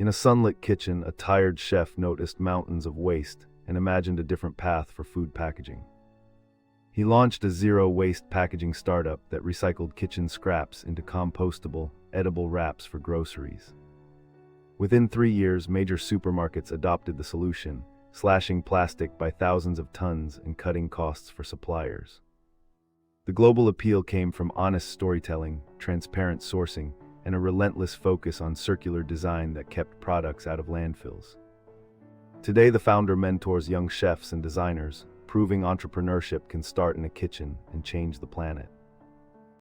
In a sunlit kitchen, a tired chef noticed mountains of waste and imagined a different path for food packaging. He launched a zero-waste packaging startup that recycled kitchen scraps into compostable, edible wraps for groceries. Within 3 years, major supermarkets adopted the solution, slashing plastic by thousands of tons and cutting costs for suppliers. The global appeal came from honest storytelling, transparent sourcing, and a relentless focus on circular design that kept products out of landfills. Today, the founder mentors young chefs and designers, proving entrepreneurship can start in a kitchen and change the planet.